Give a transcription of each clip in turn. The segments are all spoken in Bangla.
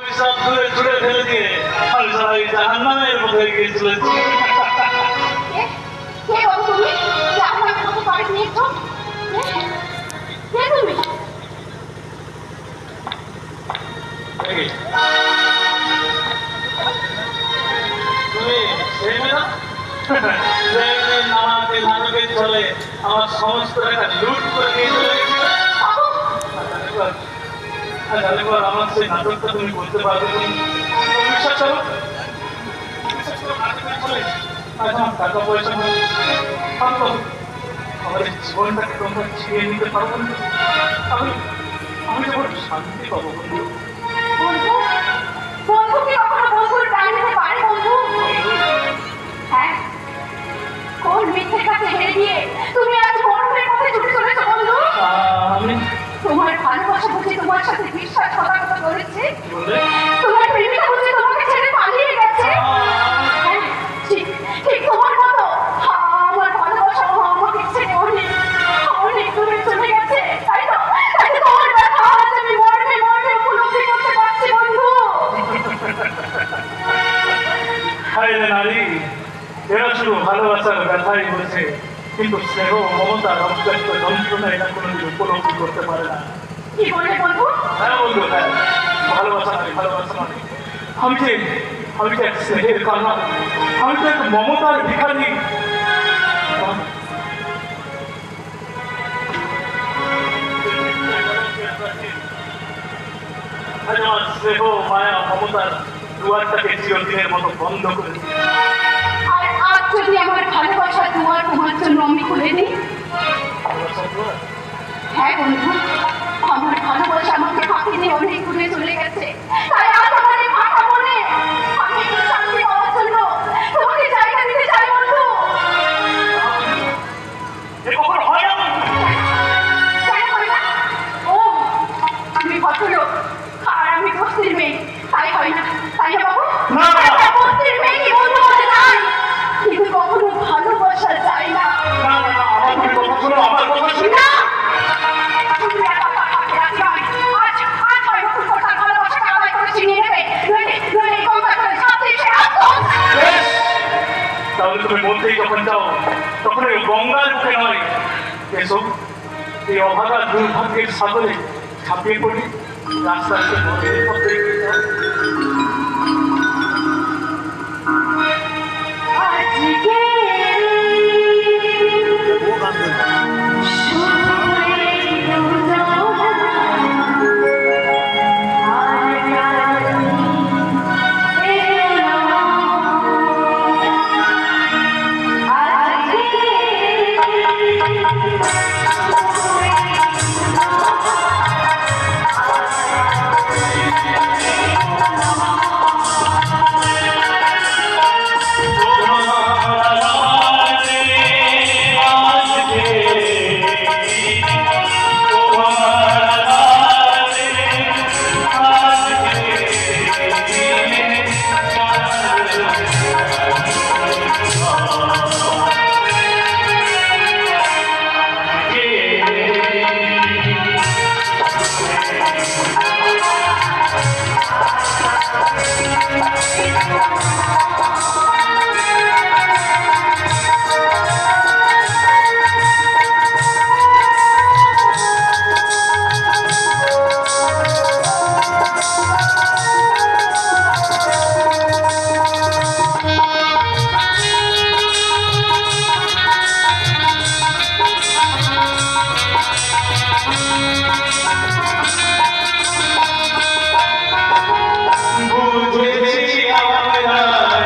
সব দূরে দূরে ফেলে দিয়ে আমি সবাই জাহান্নামের মধ্যে গিয়ে চলেছি। কে বাবু তুমি? জাহান্নামের মতো পাড়ি নিয়েছো? কে তুমি? তুমি সেই মেয়ে আমাকে নাটকের চলে আমার সমস্ত টাকা লুট করে নিয়ে চলে গেছিল। আমার সেই নাটকটা তুমি করতে পারবে? বিশ্বাস করো, টাকা পয়সা আমার জীবনটাকে তোমরা ছিঁড়ে নিতে পারবো না। আমি যেমন শান্তি পাবো বন্ধু। বন্ধু বন্ধু কি কখনো বন্ধুর প্রাণ নিতে পারে বন্ধু? হ্যাঁ, কোন মিথ্যের কাছে হেরে গিয়ে তুমি আজ বন্ধুদের পথে ছুটে চলেছো বন্ধু? আমি তোমার ভালোবাসা বুঝে তোমার সাথে বিশ্বাসঘাতকতা করেছে, তোমার প্রেমিকা বুঝে তোমাকে ছেড়ে পালিয়ে গেছে। হ্যাঁ, ঠিক ঠিক তোমার মতো আমার ভালোবাসা আমাকে ছেড়ে অনেক অনেক দূরে চলে গেছে। তাই তো তোমার ব্যথা আজ আমি মর্মে মর্মে উপলব্ধি করতে পারছি বন্ধু। হায় রে নারী, এরা শুধু ভালোবাসার ব্যথাই বলছে, কিন্তু স্নেহ মমতা রক্তাক্ত যন্ত্রণা এটা কোনোদিন উপলব্ধি করতে পারে না। কি বলে বন্ধু? হ্যাঁ বন্ধু, হ্যাঁ, ভালোবাসা মানে ভালোবাসা মানে আমি যে এক স্নেহের কান্না, আমি তো এক মমতার ভিখারি। আমার স্নেহ মায়া মমতার দুয়ারটাকে চিরদিনের মতো বন্ধ করে দিই। আর আজ যদি আমার ভালোবাসা দুয়ার তোমার জন্য আমি খুলে দিই? হ্যাঁ বন্ধু, আমার ভালোবাসা আমাকে ফাঁকি দিয়ে অনেক দূরে চলে গেছে। তাই আজ আমার এই ফাঁকা মনে আমি একটু শান্তি পাওয়ার জন্য তোমাকে জায়গা দিতে চাই বন্ধু। এ কখনো হয় না। কেন হয় না? ও, আমি ভদ্রলোক আর আমি বস্তির মেয়ে, তাই হয় না। তাই না বাবু? না। বস্তির মেয়ে কি বন্ধু হতে চাই, কিন্তু কখনো ভালোবাসা চাই না। না না না, আমার কথা শোনো, আমার কথা শোনো। না, তুমি একা পাঠাতে রাজি নয়। আজ আজ হয় নতুন কথা ভালোবাসাকে আদায় করে ছিনিয়ে নেবে, নইলে নইলে এই গঙ্গা করে সাথে এসে আসতো। বেশ, তাহলে তুমি বলতেই যখন চাও তখন ওই গঙ্গার বুকে নয়, এসো এই অভাগা দুর্ভাগ্যের সাগরে ঝাঁপিয়ে পড়ি। রাস্তা আসতে নদীর পথে এগিয়ে যাও। আজকে বুঝেছি আমরা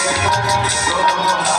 Oh,